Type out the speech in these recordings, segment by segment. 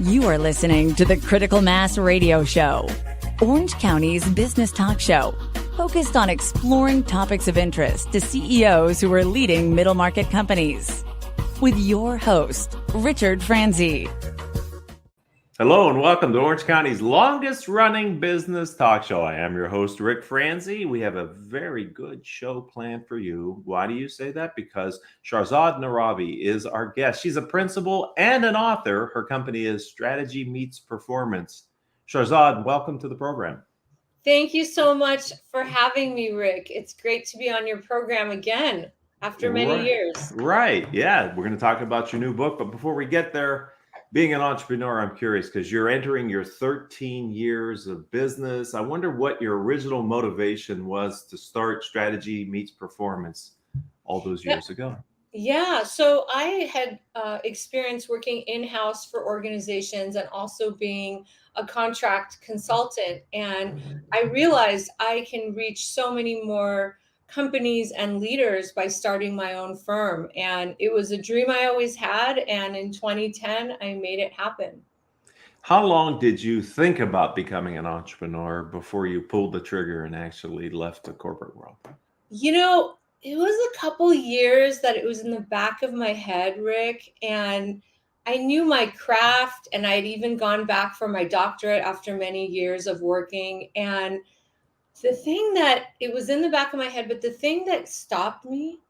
You are listening to the Critical Mass Radio Show, Orange County's business talk show, focused on exploring topics of interest to CEOs who are leading middle market companies. With your host, Richard Franzi. Hello and welcome to Orange County's longest running business talk show. I am your host, Rick Franzi. We have a very good show planned for you. Why do you say that? Because Shahrzad Nooravi is our guest. She's a principal and an author. Her company is Strategy Meets Performance. Shahrzad, welcome to the program. Thank you so much for having me, Rick. It's great to be on your program again after many years. Right. Yeah. We're going to talk about your new book. But before we get there, being an entrepreneur, I'm curious because you're entering your 13 years of business. I wonder what your original motivation was to start Strategy Meets Performance all those years ago. Yeah, so I had experience working in-house for organizations and also being a contract consultant. And I realized I can reach so many more companies and leaders by starting my own firm. And it was a dream I always had. And in 2010, I made it happen. How long did you think about becoming an entrepreneur before you pulled the trigger and actually left the corporate world? You know, it was a couple years that it was in the back of my head, Rick, and I knew my craft, and I'd even gone back for my doctorate after many years of working. And the thing that it was in the back of my head, but the thing that stopped me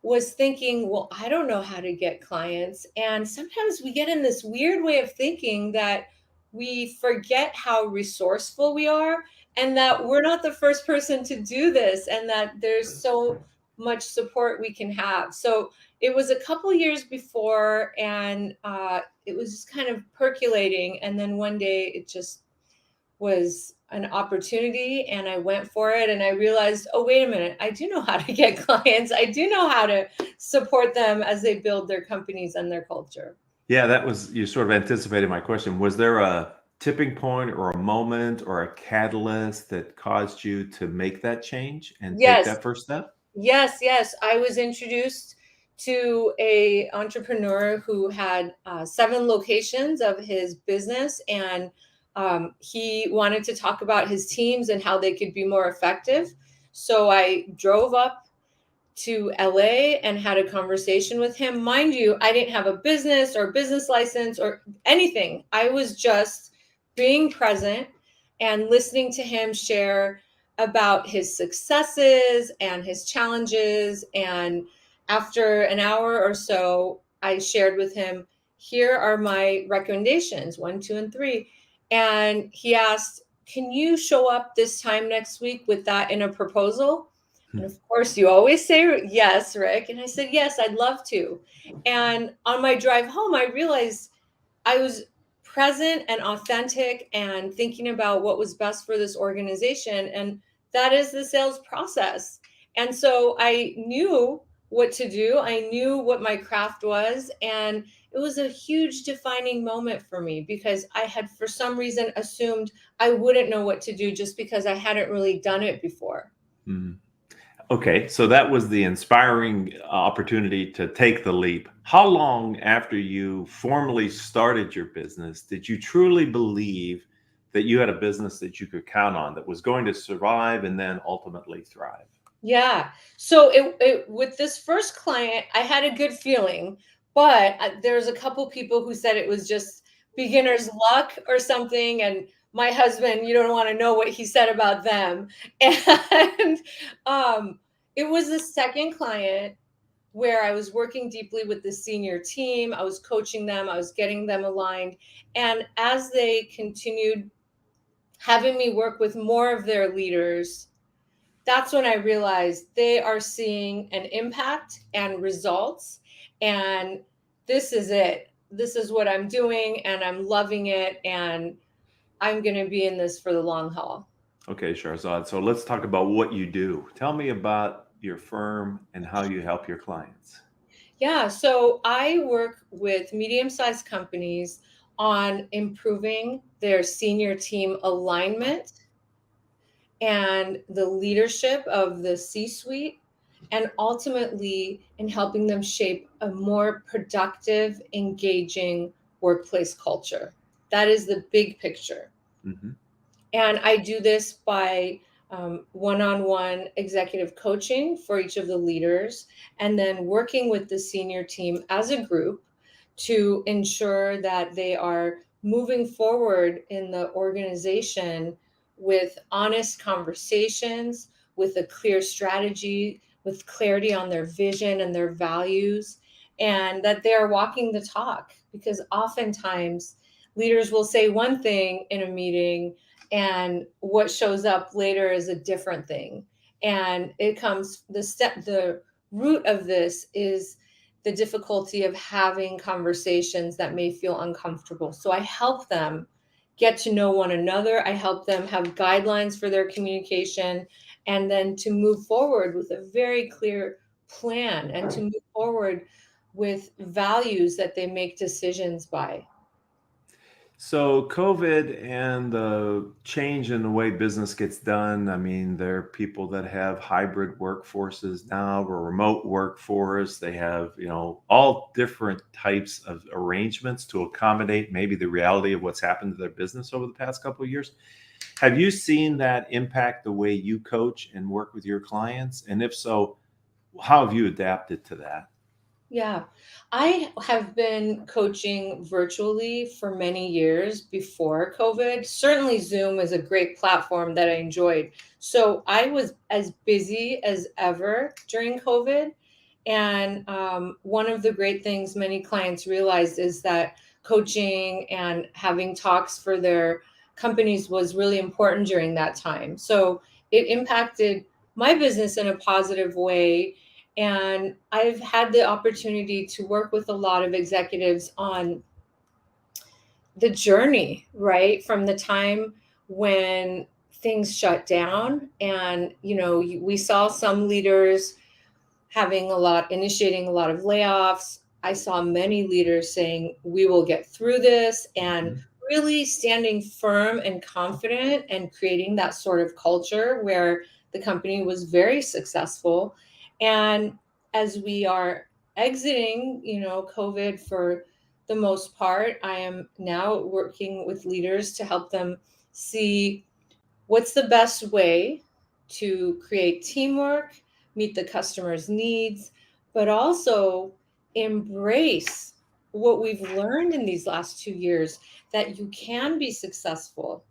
was thinking, well, I don't know how to get clients. And sometimes we get in this weird way of thinking that we forget how resourceful we are and that we're not the first person to do this and that there's so much support we can have. So it was a couple years before and it was just kind of percolating. And then one day it just was an opportunity and I went for it and I realized, oh, wait a minute, I do know how to get clients. I do know how to support them as they build their companies and their culture. Yeah, that was, you sort of anticipated my question. Was there a tipping point or a moment or a catalyst that caused you to make that change and take that first step? Yes. I was introduced to a entrepreneur who had 7 locations of his business, and he wanted to talk about his teams and how they could be more effective. So I drove up to LA and had a conversation with him. Mind you, I didn't have a business or business license or anything. I was just being present and listening to him share about his successes and his challenges. And after an hour or so, I shared with him, here are my recommendations, 1, 2, and 3. And he asked, can you show up this time next week with that in a proposal? And of course, you always say yes, Rick. And I said, yes, I'd love to. And on my drive home, I realized I was present and authentic and thinking about what was best for this organization. And that is the sales process. And so I knew what to do. I knew what my craft was. And it was a huge defining moment for me because I had, for some reason, assumed I wouldn't know what to do just because I hadn't really done it before. Mm-hmm. Okay, so that was the inspiring opportunity to take the leap. How long after you formally started your business did you truly believe that you had a business that you could count on, that was going to survive and then ultimately thrive? Yeah. So it with this first client, I had a good feeling, but there's a couple people who said it was just beginner's luck or something. And my husband, you don't want to know what he said about them. And it was the second client where I was working deeply with the senior team. I was coaching them. I was getting them aligned. And as they continued having me work with more of their leaders, that's when I realized they are seeing an impact and results. And this is it. This is what I'm doing and I'm loving it. And I'm going to be in this for the long haul. Okay, Shahrzad. So let's talk about what you do. Tell me about your firm and how you help your clients. Yeah. So I work with medium-sized companies on improving their senior team alignment and the leadership of the C-suite, and ultimately in helping them shape a more productive, engaging workplace culture. That is the big picture. Mm-hmm. And I do this by one-on-one executive coaching for each of the leaders, and then working with the senior team as a group to ensure that they are moving forward in the organization with honest conversations, with a clear strategy, with clarity on their vision and their values, and that they are walking the talk. Because oftentimes leaders will say one thing in a meeting, and what shows up later is a different thing. And the root of this is the difficulty of having conversations that may feel uncomfortable. So I help them get to know one another. I help them have guidelines for their communication, and then to move forward with a very clear plan, and to move forward with values that they make decisions by. So COVID and the change in the way business gets done. I mean, there are people that have hybrid workforces now, or remote workforce. They have, all different types of arrangements to accommodate maybe the reality of what's happened to their business over the past couple of years. Have you seen that impact the way you coach and work with your clients? And if so, how have you adapted to that? Yeah, I have been coaching virtually for many years before COVID. Certainly, Zoom is a great platform that I enjoyed. So I was as busy as ever during COVID. And one of the great things many clients realized is that coaching and having talks for their companies was really important during that time. So it impacted my business in a positive way, and I've had the opportunity to work with a lot of executives on the journey, right? From the time when things shut down. And, we saw some leaders initiating a lot of layoffs. I saw many leaders saying, we will get through this, and really standing firm and confident and creating that sort of culture where the company was very successful. And as we are exiting, COVID for the most part, I am now working with leaders to help them see what's the best way to create teamwork, meet the customer's needs, but also embrace what we've learned in these last 2 years, that you can be successful,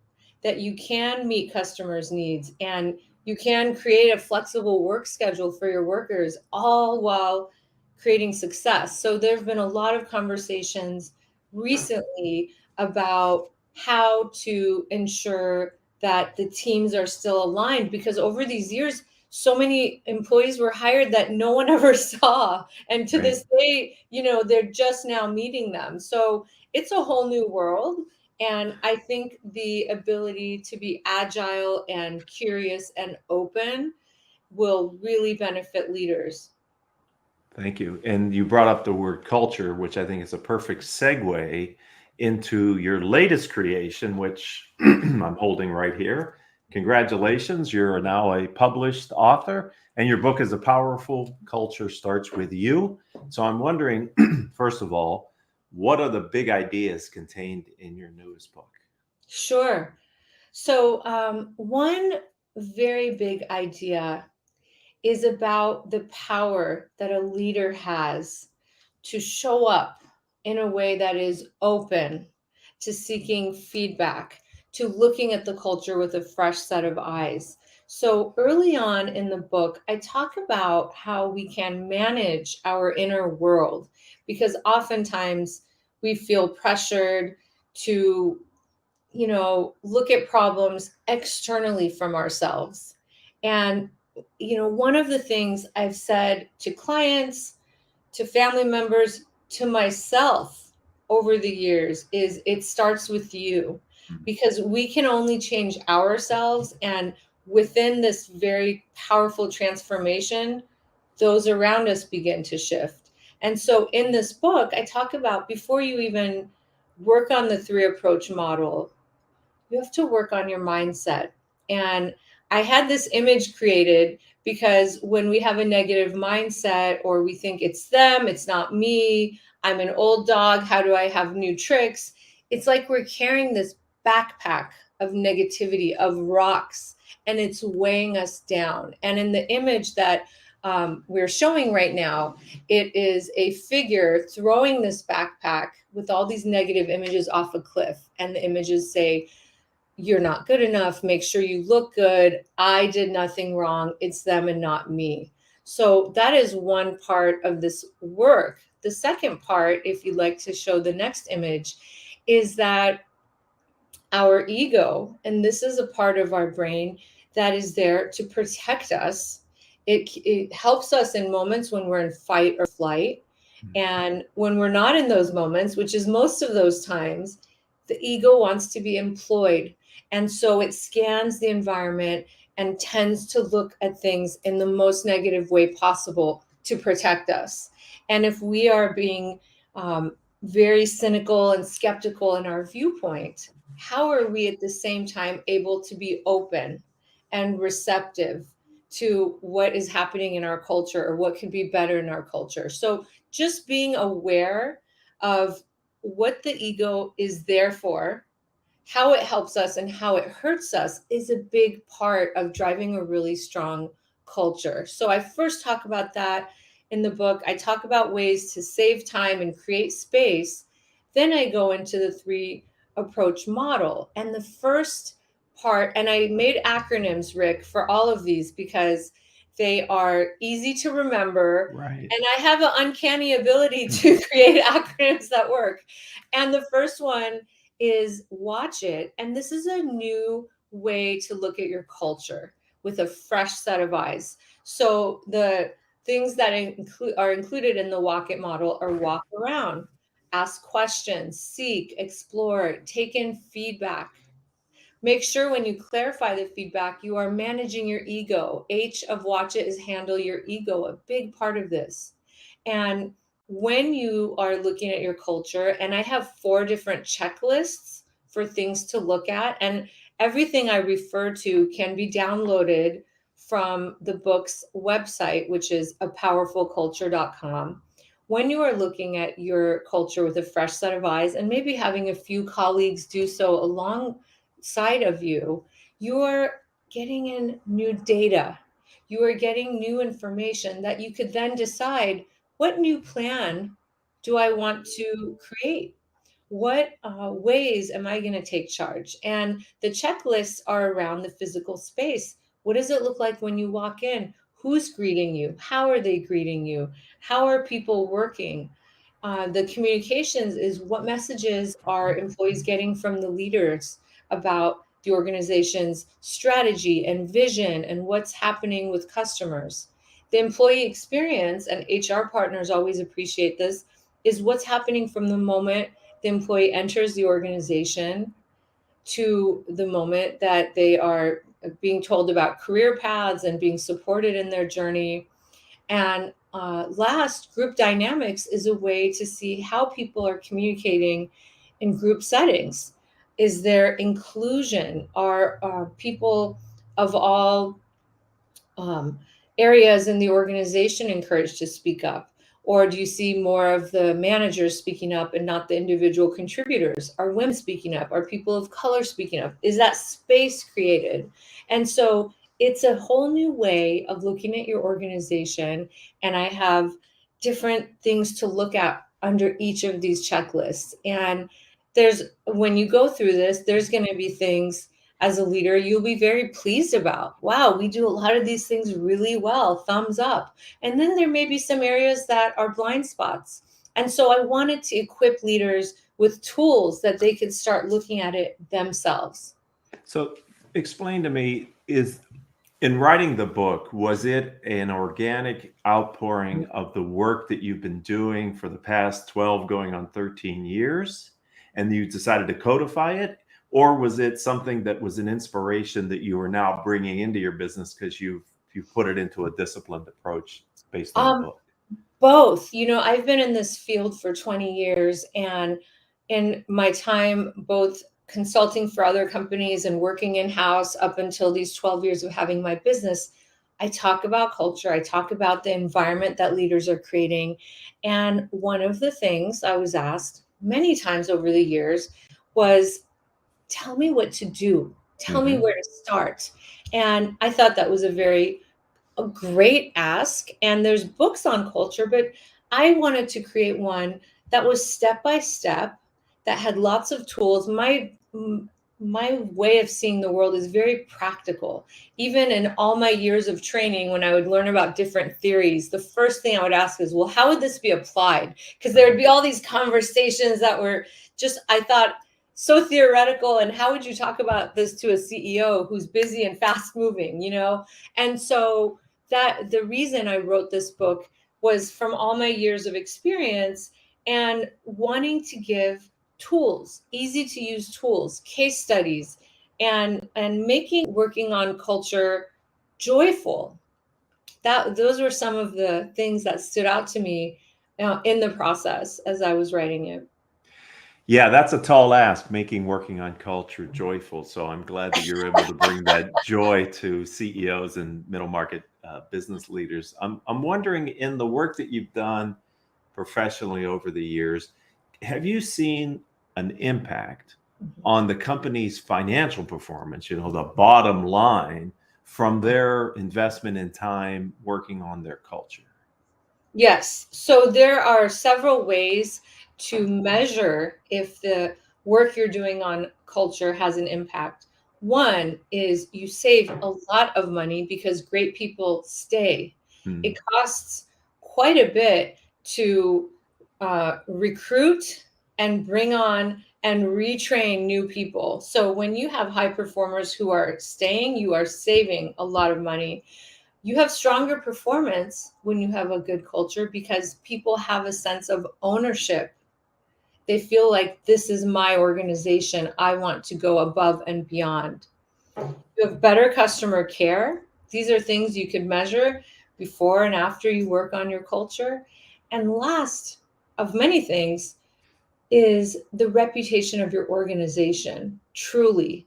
that you can meet customers' needs, and you can create a flexible work schedule for your workers, all while creating success. So there have been a lot of conversations recently about how to ensure that the teams are still aligned, because over these years, so many employees were hired that no one ever saw. And to Right. this day, they're just now meeting them. So it's a whole new world. And I think the ability to be agile and curious and open will really benefit leaders. Thank you. And you brought up the word culture, which I think is a perfect segue into your latest creation, which I'm holding right here. Congratulations. You're now a published author, and your book is A Powerful Culture Starts With You. So I'm wondering, first of all, what are the big ideas contained in your newest book? Sure. So, one very big idea is about the power that a leader has to show up in a way that is open to seeking feedback, to looking at the culture with a fresh set of eyes. So early on in the book, I talk about how we can manage our inner world, because oftentimes we feel pressured to, look at problems externally from ourselves. And, one of the things I've said to clients, to family members, to myself over the years is, it starts with you, because we can only change ourselves. And within this very powerful transformation, those around us begin to shift. And so in this book, I talk about, before you even work on the 3 approach model, you have to work on your mindset. And I had this image created because when we have a negative mindset, or we think it's them, it's not me, I'm an old dog, how do I have new tricks? it's like we're carrying this backpack of negativity, of rocks, and it's weighing us down. And in the image that we're showing right now, it is a figure throwing this backpack with all these negative images off a cliff. And the images say, you're not good enough. Make sure you look good. I did nothing wrong. It's them and not me. So that is one part of this work. The second part, if you'd like to show the next image, is that our ego, and this is a part of our brain that is there to protect us. It helps us in moments when we're in fight or flight. And when we're not in those moments, which is most of those times, the ego wants to be employed. And so it scans the environment and tends to look at things in the most negative way possible to protect us. And if we are being very cynical and skeptical in our viewpoint, how are we at the same time able to be open and receptive to what is happening in our culture or what could be better in our culture? So just being aware of what the ego is there for, how it helps us and how it hurts us is a big part of driving a really strong culture. So I first talk about that in the book. I talk about ways to save time and create space. Then I go into the 3 approach model. And the first part, and I made acronyms, Rick, for all of these because they are easy to remember. Right. And I have an uncanny ability to create acronyms that work. And the first one is watch it. And this is a new way to look at your culture with a fresh set of eyes. So the things that are included in the walk it model are walk around, ask questions, seek, explore, take in feedback. Make sure when you clarify the feedback, you are managing your ego. H of watch it is handle your ego, a big part of this. And when you are looking at your culture, and I have 4 different checklists for things to look at, and everything I refer to can be downloaded from the book's website, which is apowerfulculture.com. When you are looking at your culture with a fresh set of eyes, and maybe having a few colleagues do so alongside of you, you are getting in new data. You are getting new information that you could then decide, what new plan do I want to create? What ways am I going to take charge? And the checklists are around the physical space. What does it look like when you walk in? Who's greeting you? How are they greeting you? How are people working? The communications is, what messages are employees getting from the leaders about the organization's strategy and vision and what's happening with customers. The employee experience, and HR partners always appreciate this, is what's happening from the moment the employee enters the organization to the moment that they are being told about career paths and being supported in their journey. And last, group dynamics is a way to see how people are communicating in group settings. Is there inclusion? Are people of all areas in the organization encouraged to speak up? Or do you see more of the managers speaking up and not the individual contributors? Are women speaking up? Are people of color speaking up? Is that space created? And so it's a whole new way of looking at your organization. And I have different things to look at under each of these checklists. And when you go through this, there's going to be things as a leader you'll be very pleased about. Wow, we do a lot of these things really well, thumbs up. And then there may be some areas that are blind spots. And so I wanted to equip leaders with tools that they could start looking at it themselves. So explain to me, in writing the book, was it an organic outpouring of the work that you've been doing for the past 12 going on 13 years, and you decided to codify it? Or was it something that was an inspiration that you are now bringing into your business because you've put it into a disciplined approach based on the book? Both. I've been in this field for 20 years, and in my time, both consulting for other companies and working in-house up until these 12 years of having my business, I talk about culture. I talk about the environment that leaders are creating. And one of the things I was asked many times over the years was, tell me what to do. Tell me where to start. And I thought that was a great ask. And there's books on culture, but I wanted to create one that was step by step, that had lots of tools. My way of seeing the world is very practical. Even in all my years of training, when I would learn about different theories, the first thing I would ask is, well, how would this be applied? Because there would be all these conversations that were just, I thought, so theoretical. And how would you talk about this to a CEO who's busy and fast moving, And so that the reason I wrote this book was from all my years of experience and wanting to give tools, easy to use tools, case studies, and making working on culture joyful. Those were some of the things that stood out to me in the process as I was writing it. Yeah, that's a tall ask, making working on culture joyful. So I'm glad that you're able to bring that joy to CEOs and middle market business leaders. I'm wondering, in the work that you've done professionally over the years, have you seen an impact on the company's financial performance, the bottom line, from their investment in time working on their culture? Yes. So there are several ways to measure if the work you're doing on culture has an impact. One is you save a lot of money because great people stay. It costs quite a bit to recruit and bring on and retrain new people. So when you have high performers who are staying, you are saving a lot of money. You have stronger performance when you have a good culture because people have a sense of ownership. They feel like, this is my organization. I want to go above and beyond. You have better customer care. These are things you could measure before and after you work on your culture. And last of many things is the reputation of your organization. Truly,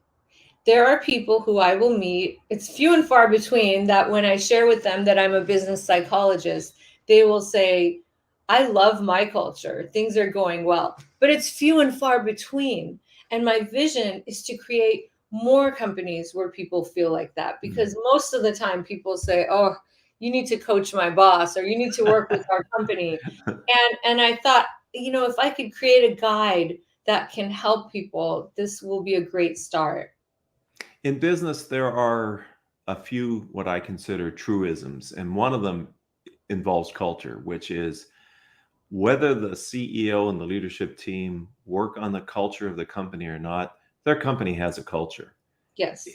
there are people who I will meet, it's few and far between, that when I share with them that I'm a business psychologist, they will say, I love my culture. Things are going well. But it's few and far between. And my vision is to create more companies where people feel like that. Because most of the time people say, oh, you need to coach my boss, or you need to work with our company. And I thought, if I could create a guide that can help people, this will be a great start. In business, there are a few what I consider truisms, and one of them involves culture, which is whether the CEO and the leadership team work on the culture of the company or not, their company has a culture. Yes.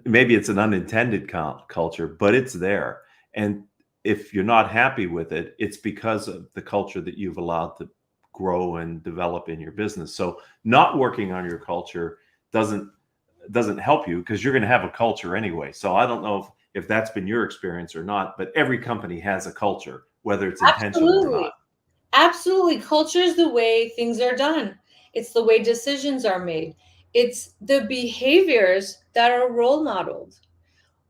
Maybe it's an unintended culture, but it's there. And if you're not happy with it, it's because of the culture that you've allowed to grow and develop in your business. So not working on your culture doesn't help you, because you're going to have a culture anyway. So I don't know if that's been your experience or not, but every company has a culture, whether it's intentional or not. Absolutely. Culture is the way things are done. It's the way decisions are made. It's the behaviors that are role modeled.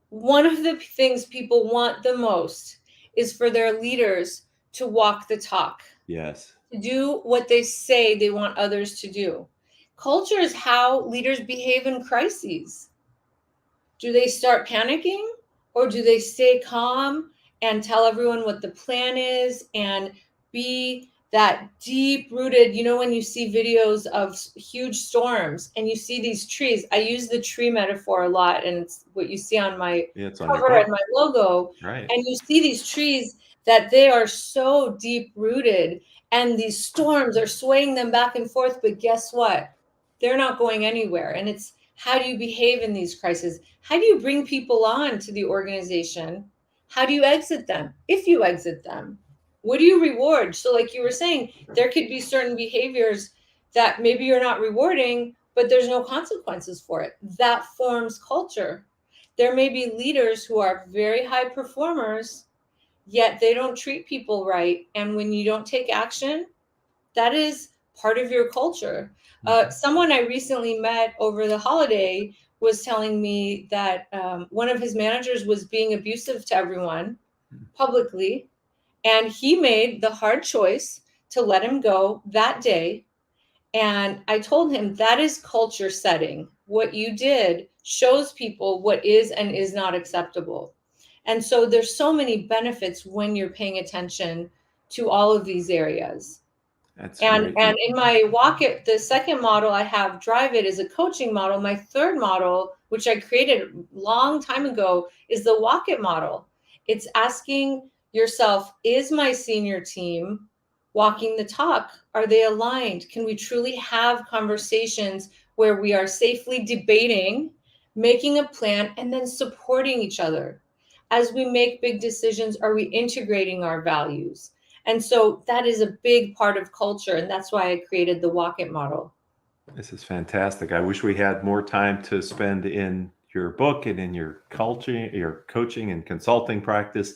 One of the things people want the most is for their leaders to walk the talk. Yes. To do what they say they want others to do. Culture is how leaders behave in crises. Do they start panicking, or do they stay calm and tell everyone what the plan is and be that deep rooted, when you see videos of huge storms and you see these trees? I use the tree metaphor a lot, and it's what you see on my cover and my logo. Right. And you see these trees that they are so deep rooted, and these storms are swaying them back and forth. But guess what? They're not going anywhere. And it's, how do you behave in these crises? How do you bring people on to the organization? How do you exit them? If you exit them, what do you reward? So like you were saying, there could be certain behaviors that maybe you're not rewarding, but there's no consequences for it. That forms culture. There may be leaders who are very high performers, yet they don't treat people right. And when you don't take action, that is part of your culture. Someone I recently met over the holiday was telling me that one of his managers was being abusive to everyone publicly, and he made the hard choice to let him go that day. And I told him that is culture setting. What you did shows people what is and is not acceptable. And so there's so many benefits when you're paying attention to all of these areas. That's And great. in my Walk It, the second model I have, Drive It, is a coaching model. My third model, which I created a long time ago, is the Walk It model. It's asking yourself, is my senior team walking the talk? Are they aligned? Can we truly have conversations where we are safely debating, making a plan, and then supporting each other? As we make big decisions, are we integrating our values? And so that is a big part of culture. And that's why I created the Walk It model. This is fantastic. I wish we had more time to spend in your book and in your culture, your coaching and consulting practice.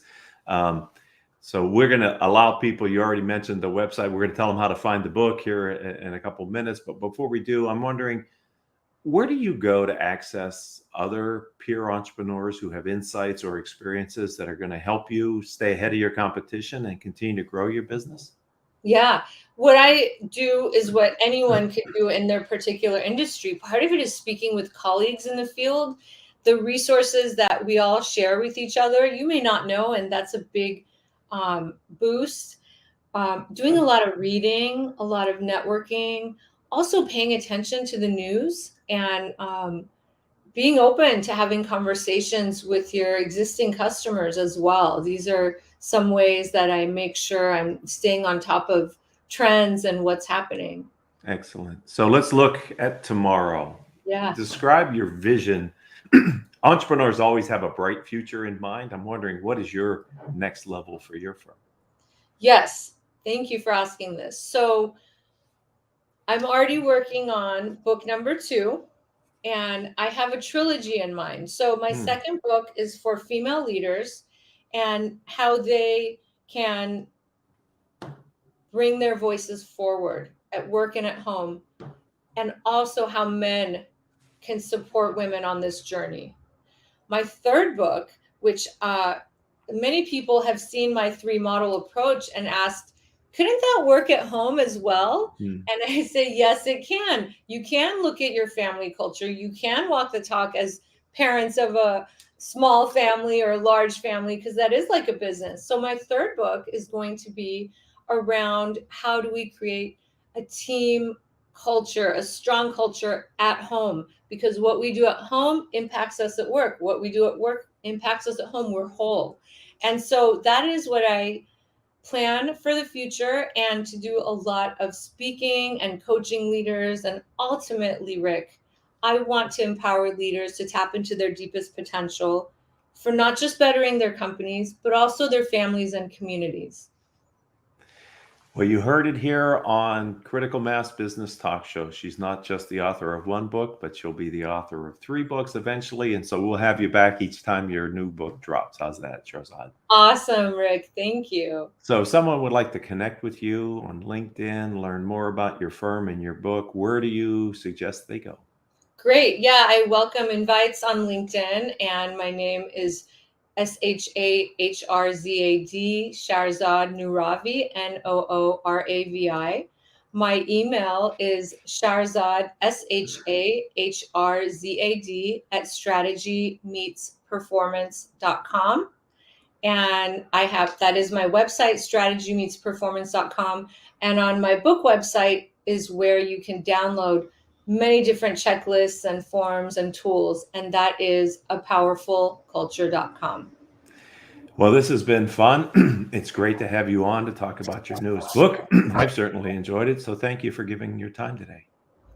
So we're going to allow people, you already mentioned the website. We're going to tell them how to find the book here in a couple of minutes. But before we do, I'm wondering, where do you go to access other peer entrepreneurs who have insights or experiences that are going to help you stay ahead of your competition and continue to grow your business? Yeah. What I do is what anyone can do in their particular industry. Part of it is speaking with colleagues in the field, the resources that we all share with each other. You may not know, and that's a big boost. Doing a lot of reading, a lot of networking, also paying attention to the news, and being open to having conversations with your existing customers as well. These are some ways that I make sure I'm staying on top of trends and what's happening. Excellent. So let's look at tomorrow. Yeah. Describe your vision. Entrepreneurs always have a bright future in mind. I'm wondering, what is your next level for your firm? Yes. Thank you for asking this. So I'm already working on book number 2, and I have a trilogy in mind. So my second book is for female leaders and how they can bring their voices forward at work and at home, and also how men can support women on this journey. My third book, which many people have seen my 3 model approach and asked, couldn't that work at home as well? And I say, yes, it can. You can look at your family culture. You can walk the talk as parents of a small family or a large family, because that is like a business. So my third book is going to be around how do we create a team culture, a strong culture at home, because what we do at home impacts us at work. What we do at work impacts us at home. We're whole. And so that is what I plan for the future, and to do a lot of speaking and coaching leaders. And ultimately, Rick, I want to empower leaders to tap into their deepest potential for not just bettering their companies, but also their families and communities. Well, you heard it here on Critical Mass Business Talk Show. She's not just the author of 1 book, but she'll be the author of 3 books eventually. And so we'll have you back each time your new book drops. How's that, Shahrzad? Awesome, Rick. Thank you. So if someone would like to connect with you on LinkedIn, learn more about your firm and your book, where do you suggest they go? Great. Yeah, I welcome invites on LinkedIn, and my name is Shahrzad, Shahrzad Nooravi, Nooravi. My email is Shahrzad, Shahrdzad, at strategymeetsperformance.com. And that is my website, strategymeetsperformance.com. And on my book website is where you can download many different checklists and forms and tools. And that is apowerfulculture.com. Well, this has been fun. It's great to have you on to talk about your newest book. I've certainly enjoyed it. So thank you for giving your time today.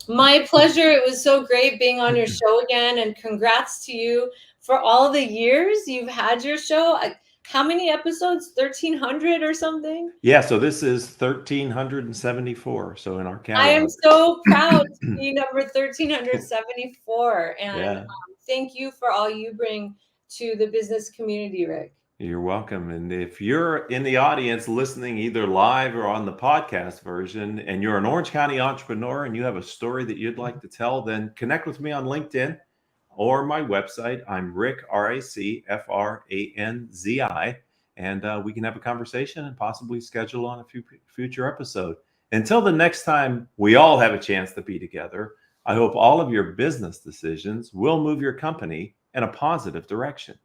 My pleasure. It was so great being on your show again. And congrats to you for all the years you've had your show. How many episodes? 1,300 or something? Yeah, so this is 1,374. So in our catalog. I am so proud to be number 1,374. And thank you for all you bring to the business community, Rick. You're welcome. And if you're in the audience listening either live or on the podcast version, and you're an Orange County entrepreneur and you have a story that you'd like to tell, then connect with me on LinkedIn or my website. I'm Rick, RICFRANZI, and we can have a conversation and possibly schedule on a future episode. Until the next time we all have a chance to be together, I hope all of your business decisions will move your company in a positive direction.